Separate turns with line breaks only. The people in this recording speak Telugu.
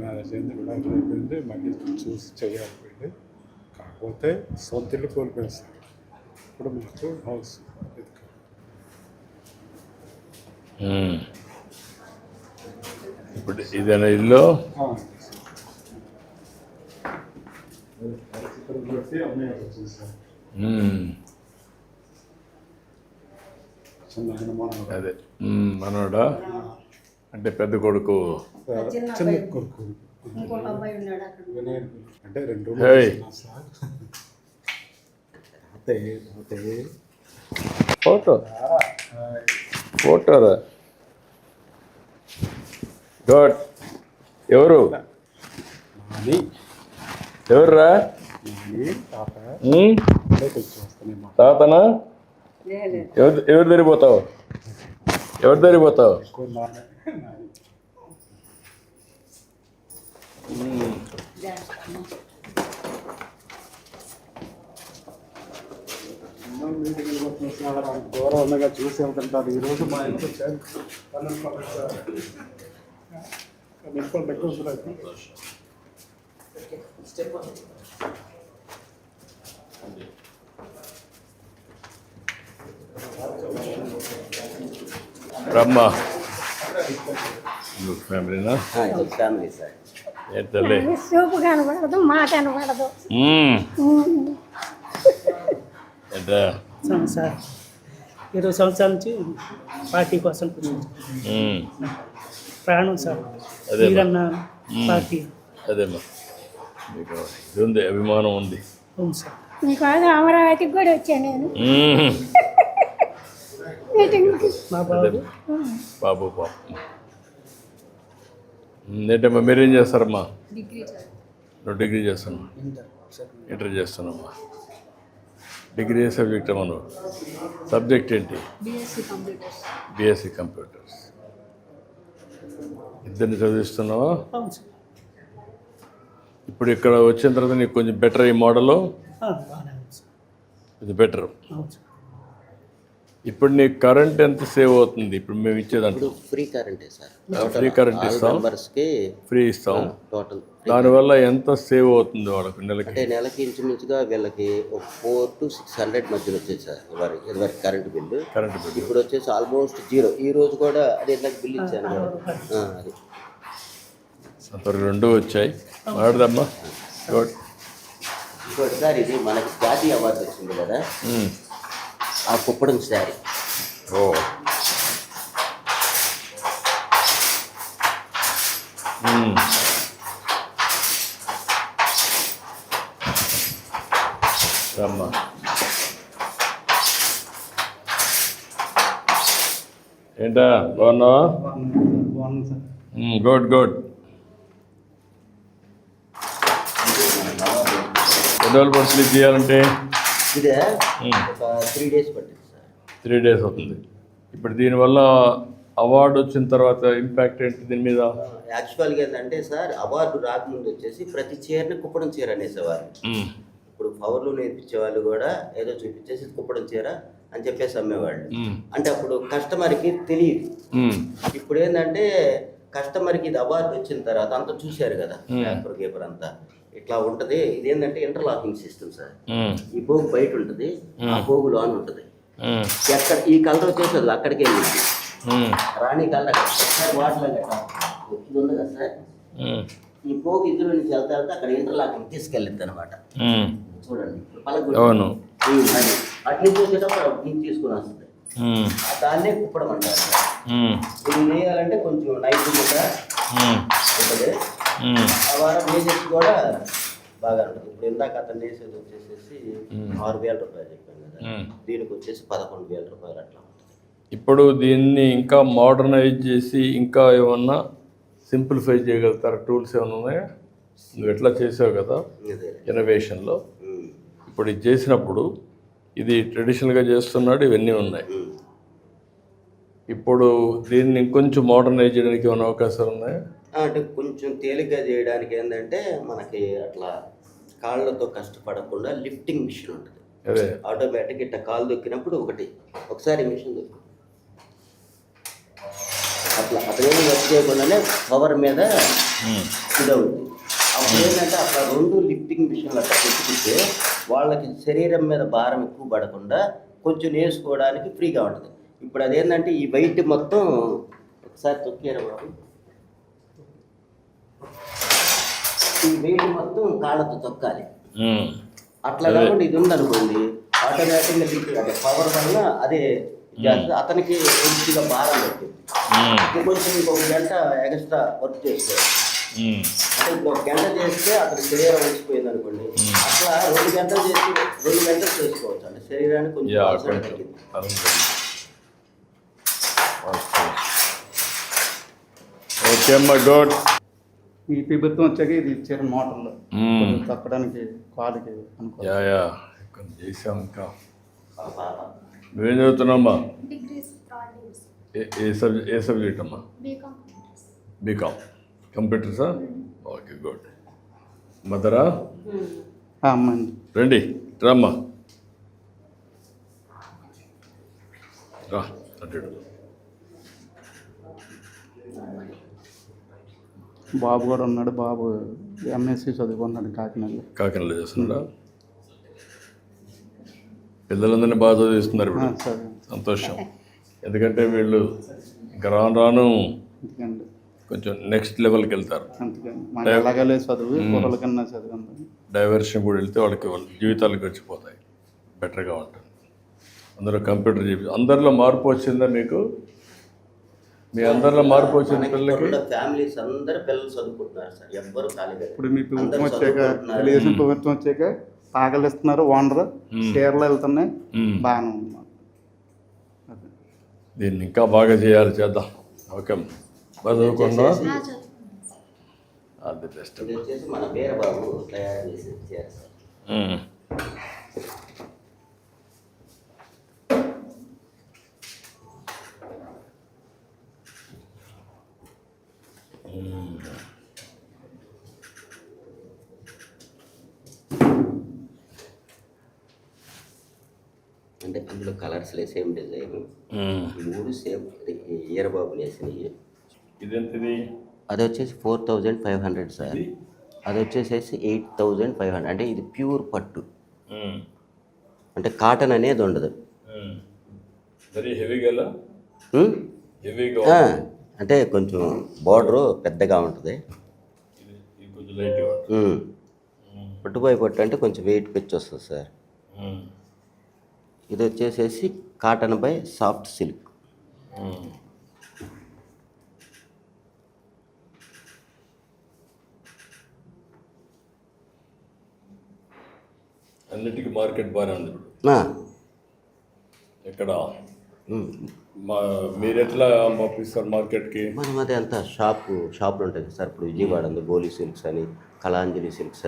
మ్యారేజ్ అయింది, కూడా అయిపోయింది, మళ్ళీ చూసి చేయాలి. కాకపోతే సొంత ఇల్లు కోల్పోయాను సార్. ఇప్పుడు మాకు హౌస్
ఇప్పుడు ఇదేనా ఇల్లు? అదే మనోడా అంటే పెద్ద కొడుకు,
చిన్న కొడుకు అంటే 2
ఫోటోరా. గుడ్. ఎవరు ఎవర్రా? తాతనా? ఎవరు దరిపోతావు?
దూరం ఉండగా చూసి వెళ్తుంటారు. ఈరోజు మా ఇంట్లో
రమ్మా ఫ్యామిలీనా?
Family sir.
ఏంటలే
సూపు కనబడదు, మాట కనబడదు.
ఏంటా
సార్ 20 సంవత్సరాల నుంచి పార్టీ కోసం ప్రాణం సార్. మీరన్న పార్టీ
అదేమ్మా, మీకు ఇది ఉంది, అభిమానం ఉంది.
అవును సార్.
మీకోసం అమరావతికి కూడా వచ్చాను నేను మీటింగ్కి.
మా బాబు
బాబు ఏంటమ్మా మీరేం చేస్తారమ్మా? నువ్వు డిగ్రీ చేస్తున్నావు, ఇంటర్ చేస్తున్నామ్మా. డిగ్రీ సబ్జెక్ట్ అమ్మా నువ్వు? సబ్జెక్ట్ ఏంటి? BSc computers. ఇద్దరిని చదివిస్తున్నావా?
అవును సార్.
ఇప్పుడు ఇక్కడ వచ్చిన తర్వాత నీకు కొంచెం బెటర్ ఈ మోడలు,
బాగానే ఉంది సార్.
ఇది బెటర్.
అవును సార్.
ఇప్పుడు నీకు కరెంట్ ఎంత సేవ్ అవుతుంది? ఇప్పుడు మేము ఇచ్చేదాంట్లో
ఫ్రీ కరెంటే సార్.
ఫ్రీ కరెంట్ ఇస్తాం, ఫ్రీ ఇస్తాం.
టోటల్
దానివల్ల ఎంత సేవ్ అవుతుంది వాళ్ళకి నెలకి?
అంటే నెలకి ఇంచుమించుగా వీళ్ళకి 400 to 600 మధ్యలో వచ్చేది సార్ ఇదివరకు కరెంటు బిల్లు. ఇప్పుడు వచ్చేసి ఆల్మోస్ట్ 0. ఈ రోజు కూడా అది ఇందాక బిల్లు ఇచ్చాను కదా, అది
సంతోషం. 2 వచ్చాయి. మాట్లాడదమ్మా. గుడ్.
ఇంకోటి సార్, ఇది మనకి జాతీయ అవార్డు వచ్చింది కదా, ఆ కుప్పడం శారీ.
ఓ రమ్మా. ఏంటా బాగున్నావా? Good good. ఎన్ని రోజులు పడుతుంది చేయాలంటే?
ఇదే ఒక 3 days పట్టింది సార్.
3 days అవుతుంది. ఇప్పుడు దీనివల్ల అవార్డు వచ్చిన తర్వాత ఇంపాక్ట్ ఏంటి దీని మీద?
యాక్చువల్గా ఏంటంటే సార్, అవార్డు రాకముందు వచ్చేసి ప్రతి చీరని కుప్పడం చీర అనేసేవారు. ఇప్పుడు పవర్లు నేర్పించే వాళ్ళు కూడా ఏదో చూపించేసి కుప్పడం చీర అని చెప్పేసి అమ్మేవాళ్ళు. అంటే అప్పుడు కస్టమర్కి తెలియదు. ఇప్పుడు ఏంటంటే కస్టమర్కి ఇది అవార్డు వచ్చిన తర్వాత అంతా చూశారు కదా, పేపర్ గేపర్ అంతా ఇట్లా ఉంటుంది. ఇదేంటంటే ఇంటర్లాకింగ్ సిస్టమ్ సార్. ఈ పోగు బయట ఉంటుంది, ఆ పోగు లోన్ ఉంటుంది. ఎక్కడ ఈ కలర్ వచ్చేసి అక్కడికి వెళ్ళింది, రాణి కలర్ వాటిలో ఇది ఉంది కదా సార్. ఈ పోగు ఇందులో నుంచి వెళ్తా అక్కడ ఇంటర్లాకింగ్ తీసుకెళ్ళింది అనమాట. చూడండి
అవును,
అటు నుంచి వచ్చేటప్పుడు అటు నుంచి తీసుకుని వస్తుంది. దాన్నే కుప్పడం అంటారు. ఇది వేయాలంటే కొంచెం నైపుణ్యత ఉంటుంది. ఆ వారం వేసేసి కూడా బాగా ఉంటుంది. ఇప్పుడు ఇందాక అతను వేసేది వచ్చేసి 6,000 రూపాయలు చెప్పాను కదా, దీనికి వచ్చేసి 11,000 రూపాయలు అట్లా ఉంటుంది.
ఇప్పుడు దీన్ని ఇంకా మోడర్నైజ్ చేసి ఇంకా ఏమన్నా సింప్లిఫై చేయగలుగుతారు? టూల్స్ ఏమైనా ఉన్నాయా? నువ్వు ఎట్లా చేసావు కదా ఇన్నోవేషన్లో, ఇప్పుడు ఇది చేసినప్పుడు ఇది ట్రెడిషనల్గా చేస్తున్నాడు, ఇవన్నీ ఉన్నాయి. ఇప్పుడు దీన్ని ఇంకొంచెం మోడర్నైజ్ చేయడానికి ఏమైనా అవకాశాలు ఉన్నాయా?
అంటే కొంచెం తేలిగ్గా చేయడానికి ఏంటంటే మనకి అట్లా కాళ్ళతో కష్టపడకుండా లిఫ్టింగ్ మిషన్ ఉంటుంది.
అదే
ఆటోమేటిక్ ఇట్లా కాలు దొక్కినప్పుడు ఒకసారి మిషన్ దొక్కు అట్లా అట్లా వర్క్ చేయకుండానే పవర్ మీద ఇదవుతుంది. అప్పుడు ఏంటంటే అట్లా 2 లిఫ్టింగ్ మిషన్లు అట్లా పెట్టుకుంటే వాళ్ళకి శరీరం మీద భారం ఎక్కువ పడకుండా కొంచెం వేసుకోవడానికి ఫ్రీగా ఉంటుంది. ఇప్పుడు అదేంటంటే ఈ వెయిట్ మొత్తం ఒకసారి తొక్కారు బాబు, ఈ వెయిట్ మొత్తం కాళ్ళతో తొక్కాలి. అట్లా కాకుండా ఇది ఉందనుకోండి ఆటోమేటిక్గా లిఫ్ట్ అంటే పవర్ వల్ల అదే చేస్తుంది. అతనికి కొద్దిగా భారం పెట్టింది. కొంచెం ఇంకొక గంట ఎక్స్ట్రా వర్క్ చేసుకోవాలి. అంటే ఇంకొక గంట చేస్తే అతని శరీరం వచ్చిపోయింది అనుకోండి, అట్లా 2 గంటలు చేసి 2 గంటలు చేసుకోవచ్చు అంటే శరీరానికి కొంచెం అవసరం తగ్గింది.
ఓకే అమ్మా, గుడ్.
ఈ ప్రభుత్వం వచ్చాక ఇది ఇచ్చారు మోటార్లు కొంచెం తప్పడానికి కాలుకి అనుకో.
యా కొంచెం చేసాం. ఇంకా నువ్వేం చదువుతున్నామ్మా?
డిగ్రీస్ థర్డ్ ఇయర్స్
ఏ సబ్జెక్ట్ అమ్మా?
బీకామ్.
బీకామ్ కంప్యూటర్సా? Okay, good. మదరా
అమ్మండి
రండి, రామ్మా, రా అటు.
బాబు కూడా ఉన్నాడు. బాబు ఎంఎస్సి చదువుకున్నాడు
కాకినాడలో చేస్తున్నాడా? పిల్లలందరినీ బాగా చదివిస్తున్నారు ఇప్పుడు.
సరే
సంతోషం. ఎందుకంటే వీళ్ళు ఇంకా రాను
ఎందుకండి
కొంచెం నెక్స్ట్ లెవెల్కి వెళ్తారు.
అందుకని మాకు ఎలాగలే చదువు కుర్రల కన్నా చదువు
డైవర్షన్ కూడా వెళ్తే వాళ్ళ జీవితాలు గడిచిపోతాయి, బెటర్గా ఉంటుంది. అందరూ కంప్యూటర్ చెప్పి అందరిలో మార్పు వచ్చిందా మీకు? మీ అందరిలో మార్పు వచ్చింది పిల్లలకి?
ఫ్యామిలీస్ అందరు పిల్లలు చదువుకుంటున్నారు సార్, ఎవ్వరు ఖాళీగా.
ఇప్పుడు మీ ప్రభుత్వం వచ్చాక తెలుగుదేశం ప్రభుత్వం వచ్చాక పాకలు ఇస్తున్నారు, ఓనర్ షేర్లు వెళ్తున్నాయి, బాగానే ఉంది.
దీన్ని ఇంకా బాగా చేయాలి, చేద్దాం. ఓకే, బాగా చదువుకున్నా. అది బెస్ట్.
ఇది వచ్చేసి మన వీరబాబు తయారు చేసి ఇచ్చారు సార్. అంటే అందులో colours same design, 3 same. Eerababu వేసినవి.
ఇదెంతది?
అది వచ్చేసి 4500 సార్. అది వచ్చేసేసి 8500. అంటే ఇది ప్యూర్ పట్టు, అంటే కాటన్ అనేది ఉండదు.
వెరీ హెవీగా
ఆ, అంటే కొంచెం బార్డరు పెద్దగా ఉంటుంది.
కొంచెం లైట్గా
పట్టుపోయి పట్టు అంటే కొంచెం వెయిట్ పెంచి వస్తుంది సార్. ఇది వచ్చేసేసి కాటన్ బై సాఫ్ట్ సిల్క్.
అన్నిటికీ మార్కెట్ బాగానే ఉంది ఇప్పుడు. ఎక్కడ మీరు ఎట్లా పంపిస్తారు మార్కెట్కి?
మనం అదే అంతా షాపులు ఉంటాయి సార్. ఇప్పుడు విజయవాడ ఉంది గోలీ సిల్క్స్ అని, కళాంజలి సిల్క్స్